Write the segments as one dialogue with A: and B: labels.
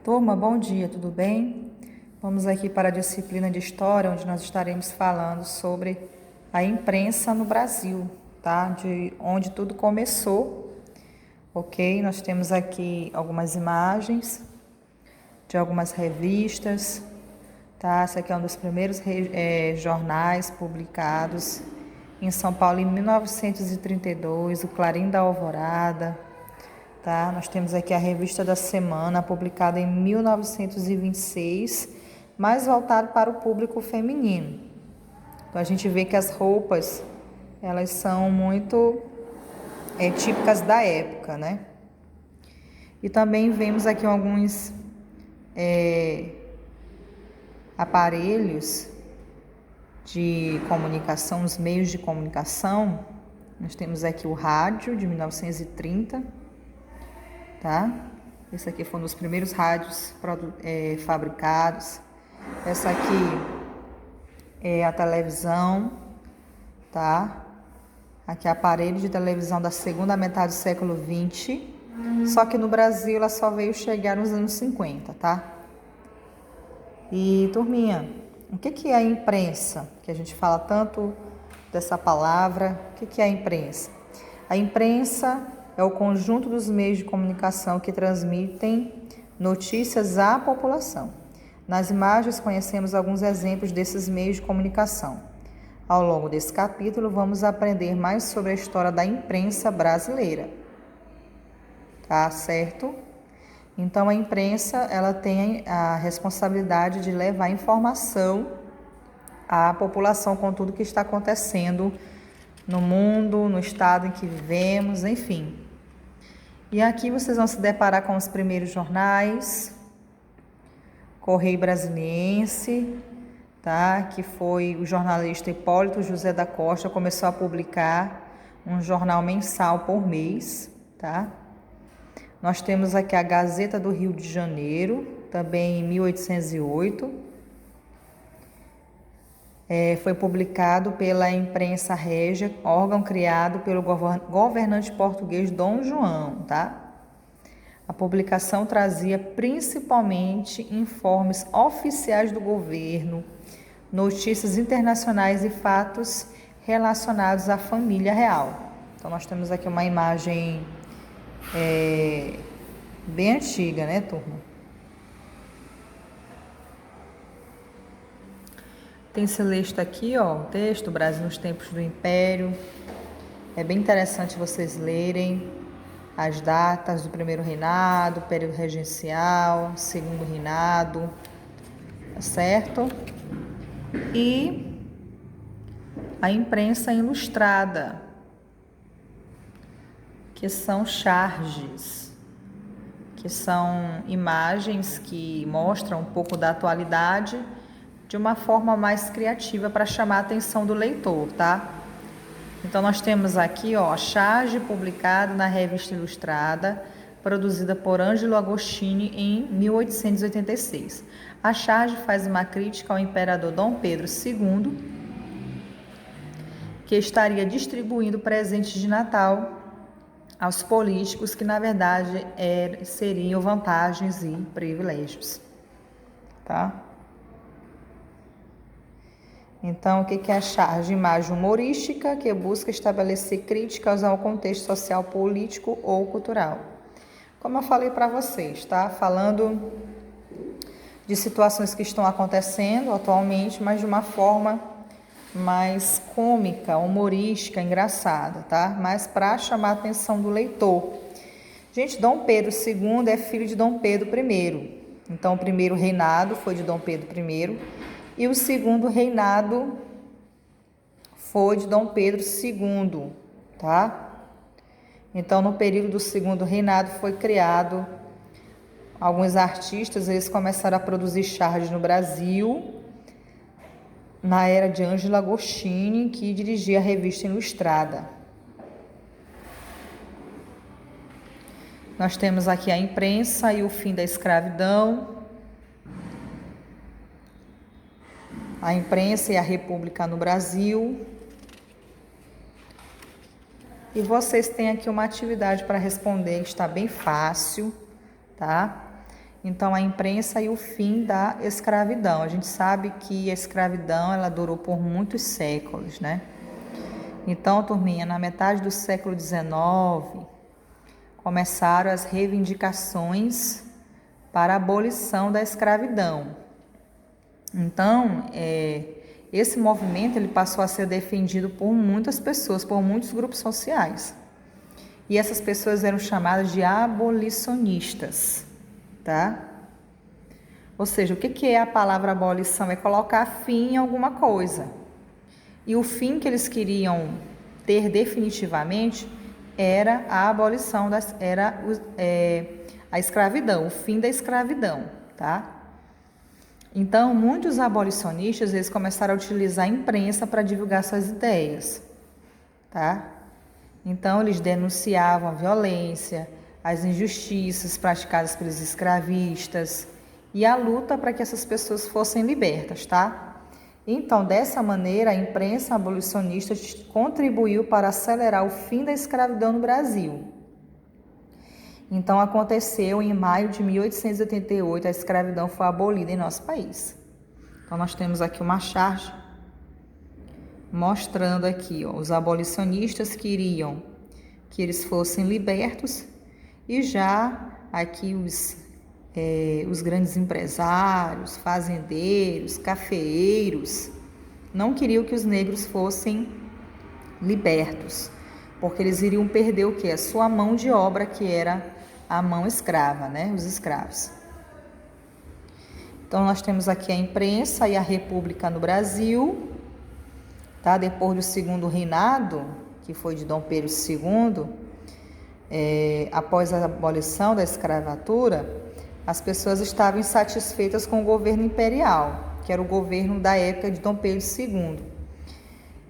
A: Turma, bom dia, tudo bem? Vamos aqui para a disciplina de História, onde nós estaremos falando sobre a imprensa no Brasil, tá? De onde tudo começou, ok? Nós temos aqui algumas imagens de algumas revistas, tá? Esse aqui é um dos primeiros jornais publicados em São Paulo em 1932, o Clarim da Alvorada. Tá? Nós temos aqui a Revista da Semana, publicada em 1926, mais voltado para o público feminino. Então a gente vê que as roupas, elas são muito típicas da época, né? E também vemos aqui alguns aparelhos de comunicação, os meios de comunicação. Nós temos aqui o rádio, de 1930, tá? Esse aqui foi um dos primeiros rádios fabricados. Essa aqui é a televisão, tá? Aqui é aparelho de televisão da segunda metade do século XX, só que no Brasil ela só veio chegar nos anos 50, tá? E, turminha, o que é a imprensa? Que a gente fala tanto dessa palavra. O que é a imprensa? A imprensa é o conjunto dos meios de comunicação que transmitem notícias à população. Nas imagens conhecemos alguns exemplos desses meios de comunicação. Ao longo desse capítulo, vamos aprender mais sobre a história da imprensa brasileira. Tá certo? Então, a imprensa, ela tem a responsabilidade de levar informação à população com tudo que está acontecendo no mundo, no estado em que vivemos, enfim. E aqui vocês vão se deparar com os primeiros jornais, Correio Brasiliense, tá? Que foi o jornalista Hipólito José da Costa, começou a publicar um jornal mensal por mês, tá? Nós temos aqui a Gazeta do Rio de Janeiro, também em 1808. Foi publicado pela Imprensa Régia, órgão criado pelo governante português Dom João, tá? A publicação trazia principalmente informes oficiais do governo, notícias internacionais e fatos relacionados à família real. Então, nós temos aqui uma imagem bem antiga, né, turma? Tem esse texto aqui, ó, o texto Brasil nos tempos do Império. É bem interessante vocês lerem as datas do primeiro reinado, período regencial, segundo reinado, tá certo? E a imprensa ilustrada, que são charges, que são imagens que mostram um pouco da atualidade de uma forma mais criativa para chamar a atenção do leitor, tá? Então, nós temos aqui, ó, a charge publicada na Revista Ilustrada, produzida por Ângelo Agostini em 1886. A charge faz uma crítica ao imperador Dom Pedro II, que estaria distribuindo presentes de Natal aos políticos que, na verdade, seriam vantagens e privilégios, tá? Então, o que é a charge? Imagem humorística que busca estabelecer críticas ao contexto social, político ou cultural. Como eu falei para vocês, tá? Falando de situações que estão acontecendo atualmente, mas de uma forma mais cômica, humorística, engraçada, tá? Mas para chamar a atenção do leitor. Gente, Dom Pedro II é filho de Dom Pedro I. Então, o primeiro reinado foi de Dom Pedro I. E o segundo reinado foi de Dom Pedro II, tá? Então, no período do segundo reinado foi criado alguns artistas, eles começaram a produzir charges no Brasil, na era de Ângelo Agostini, que dirigia a Revista Ilustrada. Nós temos aqui a imprensa e o fim da escravidão, a imprensa e a república no Brasil. E vocês têm aqui uma atividade para responder, está bem fácil, tá? Então, a imprensa e o fim da escravidão. A gente sabe que a escravidão ela durou por muitos séculos, né? Então, turminha, na metade do século XIX, começaram as reivindicações para a abolição da escravidão. Então, esse movimento ele passou a ser defendido por muitas pessoas, por muitos grupos sociais. E essas pessoas eram chamadas de abolicionistas, tá? Ou seja, o que é a palavra abolição? É colocar fim em alguma coisa. E o fim que eles queriam ter definitivamente era a abolição, a escravidão, o fim da escravidão, tá? Então, muitos abolicionistas, eles começaram a utilizar a imprensa para divulgar suas ideias, tá? Então, eles denunciavam a violência, as injustiças praticadas pelos escravistas e a luta para que essas pessoas fossem libertas, tá? Então, dessa maneira, a imprensa abolicionista contribuiu para acelerar o fim da escravidão no Brasil. Então, aconteceu em maio de 1888, a escravidão foi abolida em nosso país. Então, nós temos aqui uma charge mostrando aqui, ó, os abolicionistas queriam que eles fossem libertos e já aqui os grandes empresários, fazendeiros, cafeeiros não queriam que os negros fossem libertos, porque eles iriam perder o quê? A sua mão de obra, que era a mão escrava, né? Os escravos. Então, nós temos aqui a imprensa e a república no Brasil, tá? Depois do segundo reinado, que foi de Dom Pedro II, após a abolição da escravatura, as pessoas estavam insatisfeitas com o governo imperial, que era o governo da época de Dom Pedro II,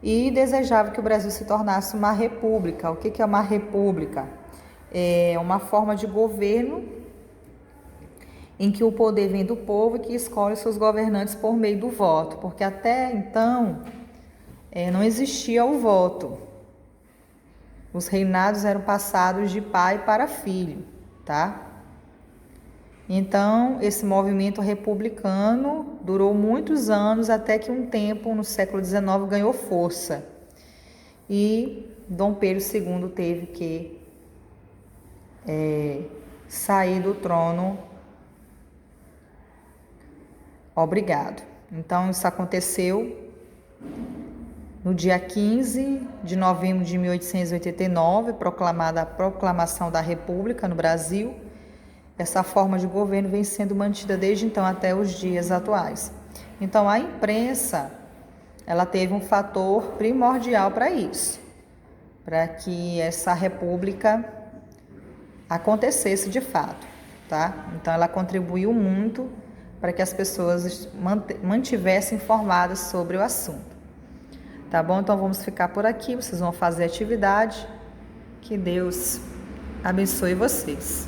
A: e desejavam que o Brasil se tornasse uma república. O que é uma república? É uma forma de governo em que o poder vem do povo e que escolhe seus governantes por meio do voto, porque até então não existia o voto. Os reinados eram passados de pai para filho, tá? Então, esse movimento republicano durou muitos anos, até que um tempo, no século XIX, ganhou força. E Dom Pedro II teve que sair do trono. Obrigado. Então, isso aconteceu no dia 15 de novembro de 1889, proclamada a proclamação da República no Brasil. Essa forma de governo vem sendo mantida desde então até os dias atuais. Então, a imprensa, ela teve um fator primordial para isso, para que essa república acontecesse de fato, tá? Então, ela contribuiu muito para que as pessoas mantivessem informadas sobre o assunto. Tá bom? Então, vamos ficar por aqui. Vocês vão fazer atividade. Que Deus abençoe vocês.